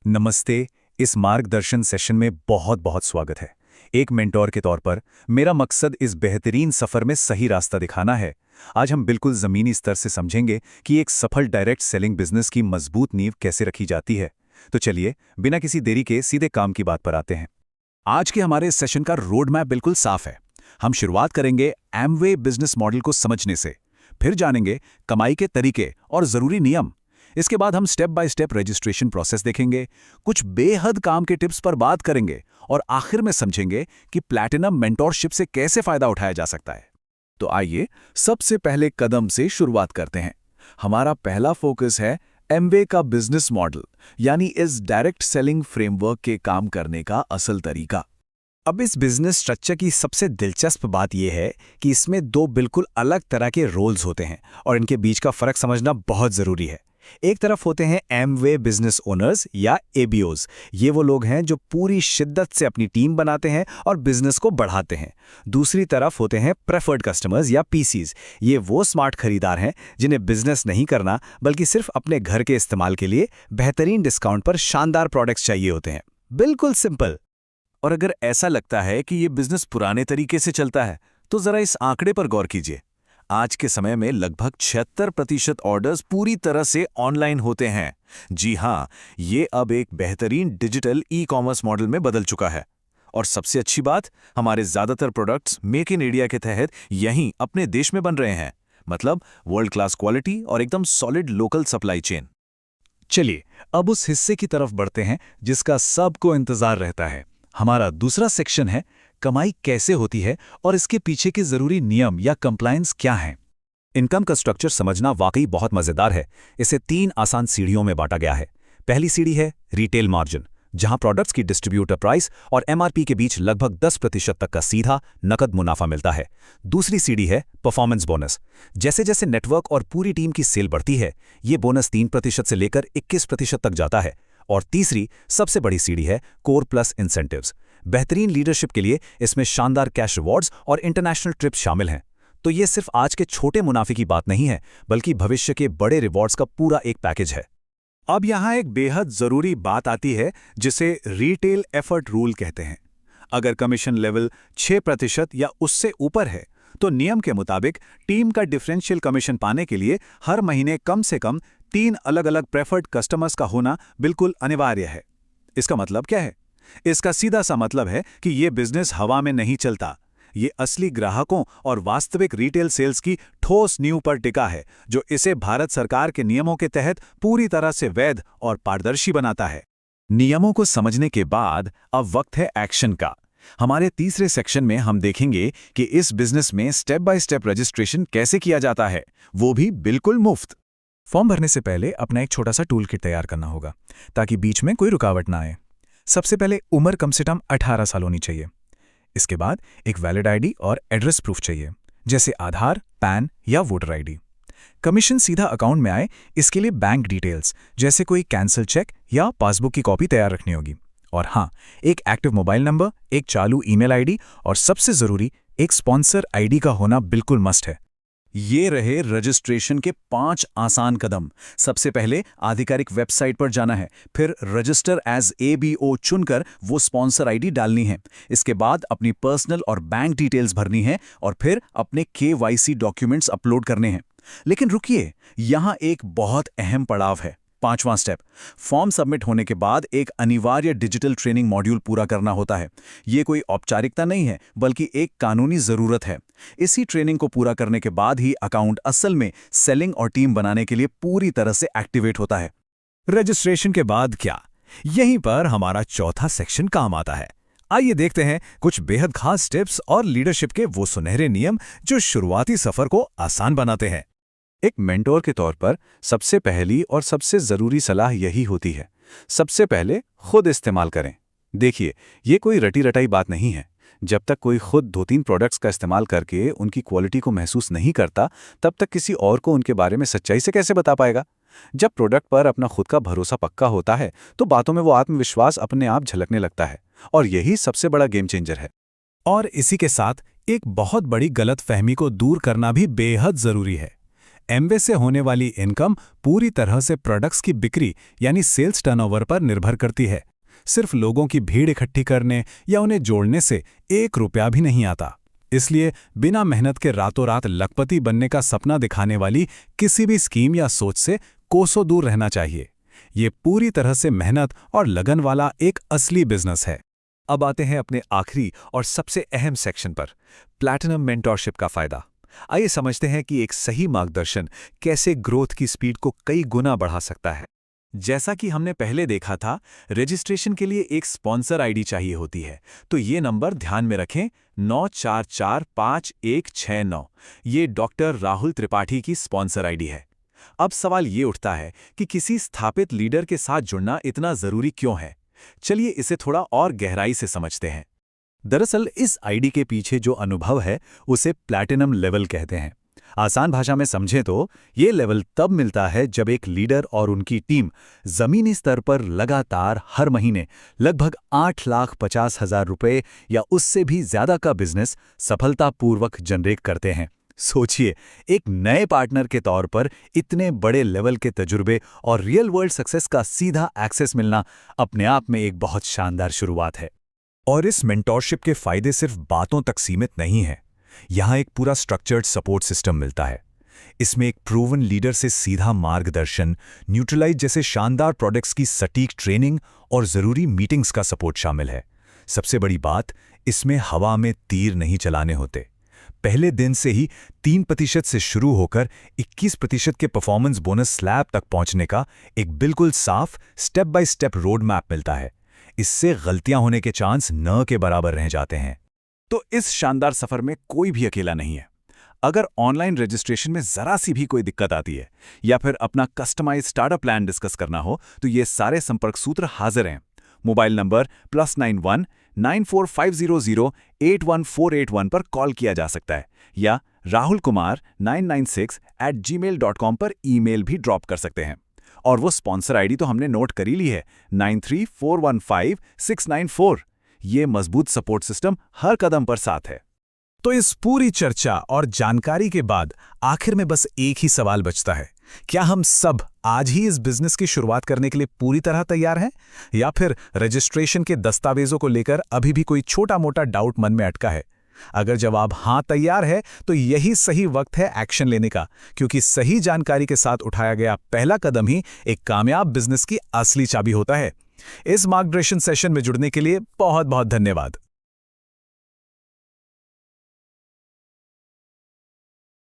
नमस्ते। इस मार्गदर्शन सेशन में बहुत बहुत स्वागत है। एक मेंटोर के तौर पर मेरा मकसद इस बेहतरीन सफ़र में सही रास्ता दिखाना है। आज हम बिल्कुल ज़मीनी स्तर से समझेंगे कि एक सफल डायरेक्ट सेलिंग बिजनेस की मजबूत नींव कैसे रखी जाती है। तो चलिए, बिना किसी देरी के सीधे काम की बात पर आते हैं। आज के हमारे इस सेशन का रोड मैप बिल्कुल साफ है। हम शुरुआत करेंगे एमवे बिजनेस मॉडल को समझने से, फिर जानेंगे कमाई के तरीके और ज़रूरी नियम। इसके बाद हम step by step registration process देखेंगे, कुछ बेहद काम के टिप्स पर बात करेंगे और आखिर में समझेंगे कि प्लैटिनम मेंटोरशिप से कैसे फायदा उठाया जा सकता है। तो आइए सबसे पहले कदम से शुरुआत करते हैं। हमारा पहला फोकस है एमवे का बिजनेस मॉडल, यानी इस डायरेक्ट सेलिंग फ्रेमवर्क के काम करने का असल तरीका। अब इस बिजनेस स्ट्रक्चर की सबसे दिलचस्प बात यह है कि इसमें दो बिल्कुल अलग तरह के रोल्स होते हैं और इनके बीच का फर्क समझना बहुत जरूरी है। एक तरफ होते हैं एमवे बिजनेस ओनर्स या एबीओज। ये वो लोग हैं जो पूरी शिद्दत से अपनी टीम बनाते हैं और बिजनेस को बढ़ाते हैं। दूसरी तरफ होते हैं प्रेफर्ड कस्टमर्स या पीसीज। ये वो स्मार्ट खरीदार हैं जिन्हें बिजनेस नहीं करना बल्कि सिर्फ अपने घर के इस्तेमाल के लिए बेहतरीन डिस्काउंट पर शानदार प्रोडक्ट्स चाहिए होते हैं। बिल्कुल सिंपल। और अगर ऐसा लगता है कि ये बिजनेस पुराने तरीके से चलता है, तो जरा इस आंकड़े पर गौर कीजिए। आज के समय में लगभग 76% ऑर्डर्स पूरी तरह से ऑनलाइन होते हैं। जी हां, ये अब एक बेहतरीन डिजिटल ई-कॉमर्स मॉडल में बदल चुका है। और सबसे अच्छी बात, हमारे ज्यादातर प्रोडक्ट्स मेक इन इंडिया के तहत यहीं अपने देश में बन रहे हैं। मतलब वर्ल्ड क्लास क्वालिटी और एकदम सॉलिड लोकल सप्लाई चेन। चलिए, अब उस हिस्से की तरफ बढ़ते हैं जिसका सबको इंतजार रहता है। हमारा दूसरा सेक्शन है कमाई कैसे होती है और इसके पीछे के जरूरी नियम या कंप्लायंस क्या हैं। इनकम का स्ट्रक्चर समझना वाकई बहुत मजेदार है। इसे 3 आसान सीढ़ियों में बांटा गया है। पहली सीढ़ी है रिटेल मार्जिन, जहां प्रोडक्ट्स की डिस्ट्रीब्यूटर प्राइस और एमआरपी के बीच लगभग 10% तक का सीधा नकद मुनाफा मिलता है। दूसरी सीढ़ी है परफॉर्मेंस बोनस। जैसे जैसे नेटवर्क और पूरी टीम की सेल बढ़ती है, ये बोनस 3% से लेकर 21% तक जाता है। और तीसरी सबसे बड़ी सीढ़ी है कोर प्लस इंसेंटिव्स। बेहतरीन लीडरशिप के लिए इसमें शानदार कैश रिवॉर्ड्स और इंटरनेशनल ट्रिप्स शामिल हैं। तो ये सिर्फ आज के छोटे मुनाफे की बात नहीं है, बल्कि भविष्य के बड़े रिवॉर्ड्स का पूरा एक पैकेज है। अब यहाँ एक बेहद जरूरी बात आती है जिसे रिटेल एफर्ट रूल कहते हैं। अगर कमीशन लेवल 6% या उससे ऊपर है, तो नियम के मुताबिक टीम का डिफरेंशियल कमीशन पाने के लिए हर महीने कम से कम 3 अलग अलग प्रेफर्ड कस्टमर्स का होना बिल्कुल अनिवार्य है। इसका मतलब क्या है? इसका सीधा सा मतलब है कि ये बिजनेस हवा में नहीं चलता। ये असली ग्राहकों और वास्तविक रिटेल सेल्स की ठोस नींव पर टिका है, जो इसे भारत सरकार के नियमों के तहत पूरी तरह से वैध और पारदर्शी बनाता है। नियमों को समझने के बाद अब वक्त है एक्शन का। हमारे तीसरे सेक्शन में हम देखेंगे कि इस बिजनेस में स्टेप बाय स्टेप रजिस्ट्रेशन कैसे किया जाता है, वो भी बिल्कुल मुफ्त। फॉर्म भरने से पहले अपना एक छोटा सा टूल किट तैयार करना होगा, ताकि बीच में कोई रुकावट ना आए। सबसे पहले उम्र कम से कम 18 साल होनी चाहिए। इसके बाद एक वैलिड आईडी और एड्रेस प्रूफ चाहिए, जैसे आधार, पैन या वोटर आईडी। कमीशन सीधा अकाउंट में आए, इसके लिए बैंक डिटेल्स जैसे कोई कैंसिल चेक या पासबुक की कॉपी तैयार रखनी होगी। और हाँ, एक एक्टिव मोबाइल नंबर, एक चालू ईमेल आईडी और सबसे जरूरी एक स्पॉन्सर आईडी का होना बिल्कुल मस्ट है। ये रहे रजिस्ट्रेशन के 5 आसान कदम। सबसे पहले आधिकारिक वेबसाइट पर जाना है, फिर रजिस्टर एज एबीओ चुनकर वो स्पॉन्सर आईडी डालनी है। इसके बाद अपनी पर्सनल और बैंक डिटेल्स भरनी है और फिर अपने केवाईसी डॉक्यूमेंट्स अपलोड करने हैं। लेकिन रुकिए, यहाँ एक बहुत अहम पड़ाव है। 5वां स्टेप, फॉर्म सबमिट होने के बाद एक अनिवार्य डिजिटल ट्रेनिंग मॉड्यूल पूरा करना होता है। ये कोई औपचारिकता नहीं है, बल्कि एक कानूनी जरूरत है। इसी ट्रेनिंग को पूरा करने के बाद ही अकाउंट असल में सेलिंग और टीम बनाने के लिए पूरी तरह से एक्टिवेट होता है। रजिस्ट्रेशन के बाद क्या? यहीं पर हमारा चौथा सेक्शन काम आता है। आइए देखते हैं कुछ बेहद खास टिप्स और लीडरशिप के वो सुनहरे नियम जो शुरुआती सफर को आसान बनाते हैं। एक मेंटोर के तौर पर सबसे पहली और सबसे जरूरी सलाह यही होती है, सबसे पहले खुद इस्तेमाल करें। देखिए, ये कोई रटी रटाई बात नहीं है। जब तक कोई खुद 2-3 प्रोडक्ट्स का इस्तेमाल करके उनकी क्वालिटी को महसूस नहीं करता, तब तक किसी और को उनके बारे में सच्चाई से कैसे बता पाएगा? जब प्रोडक्ट पर अपना खुद का भरोसा पक्का होता है, तो बातों में वो आत्मविश्वास अपने आप झलकने लगता है, और यही सबसे बड़ा गेम चेंजर है। और इसी के साथ एक बहुत बड़ी गलतफहमी को दूर करना भी बेहद जरूरी है। एमवे से होने वाली इनकम पूरी तरह से प्रोडक्ट्स की बिक्री यानी सेल्स टर्नओवर पर निर्भर करती है। सिर्फ लोगों की भीड़ इकट्ठी करने या उन्हें जोड़ने से 1 रुपया भी नहीं आता। इसलिए बिना मेहनत के रातों रात लखपति बनने का सपना दिखाने वाली किसी भी स्कीम या सोच से कोसों दूर रहना चाहिए। ये पूरी तरह से मेहनत और लगन वाला एक असली बिजनेस है। अब आते हैं अपने आखिरी और सबसे अहम सेक्शन पर, प्लैटिनम मेंटोरशिप का फायदा। आइए समझते हैं कि एक सही मार्गदर्शन कैसे ग्रोथ की स्पीड को कई गुना बढ़ा सकता है। जैसा कि हमने पहले देखा था, रजिस्ट्रेशन के लिए एक स्पॉन्सर आईडी चाहिए होती है, तो ये नंबर ध्यान में रखें, 94456169। ये डॉक्टर राहुल त्रिपाठी की स्पॉन्सर आईडी है। अब सवाल ये उठता है कि किसी स्थापित लीडर के साथ जुड़ना इतना जरूरी क्यों है? चलिए इसे थोड़ा और गहराई से समझते हैं। दरअसल इस आईडी के पीछे जो अनुभव है उसे प्लैटिनम लेवल कहते हैं। आसान भाषा में समझें तो ये लेवल तब मिलता है जब एक लीडर और उनकी टीम जमीनी स्तर पर लगातार हर महीने लगभग 8,50,000 रुपए या उससे भी ज्यादा का बिजनेस सफलतापूर्वक जनरेट करते हैं। सोचिए, एक नए पार्टनर के तौर पर इतने बड़े लेवल के तजुर्बे और रियल वर्ल्ड सक्सेस का सीधा एक्सेस मिलना अपने आप में एक बहुत शानदार शुरुआत है। और इस मेंटोरशिप के फायदे सिर्फ बातों तक सीमित नहीं है। यहाँ एक पूरा स्ट्रक्चर्ड सपोर्ट सिस्टम मिलता है। इसमें एक प्रूवन लीडर से सीधा मार्गदर्शन, न्यूट्रलाइज जैसे शानदार प्रोडक्ट्स की सटीक ट्रेनिंग और ज़रूरी मीटिंग्स का सपोर्ट शामिल है। सबसे बड़ी बात, इसमें हवा में तीर नहीं चलाने होते। पहले दिन से ही 3% से शुरू होकर 21% के परफॉर्मेंस बोनस स्लैब तक पहुंचने का एक बिल्कुल साफ step by step road map मिलता है। इससे गलतियां होने के चांस न के बराबर रह जाते हैं। तो इस शानदार सफर में कोई भी अकेला नहीं है। अगर ऑनलाइन रजिस्ट्रेशन में जरा सी भी कोई दिक्कत आती है या फिर अपना कस्टमाइज स्टार्टअप प्लान डिस्कस करना हो, तो ये सारे संपर्क सूत्र हाजिर हैं। मोबाइल नंबर +91 9450 81481 पर कॉल किया जा सकता है या rahulkumar996@gmail.com पर ईमेल भी ड्रॉप कर सकते हैं। और वो स्पॉन्सर आईडी तो हमने नोट कर ही ली है, 93415694। ये मजबूत सपोर्ट सिस्टम हर कदम पर साथ है। तो इस पूरी चर्चा और जानकारी के बाद आखिर में बस एक ही सवाल बचता है, क्या हम सब आज ही इस बिजनेस की शुरुआत करने के लिए पूरी तरह तैयार हैं, या फिर रजिस्ट्रेशन के दस्तावेजों को लेकर अभी भी कोई छोटा मोटा डाउट मन में अटका है? अगर जवाब हाँ तैयार है, तो यही सही वक्त है एक्शन लेने का, क्योंकि सही जानकारी के साथ उठाया गया पहला कदम ही एक कामयाब बिजनेस की असली चाबी होता है। इस मार्गदर्शन सेशन में जुड़ने के लिए बहुत बहुत धन्यवाद।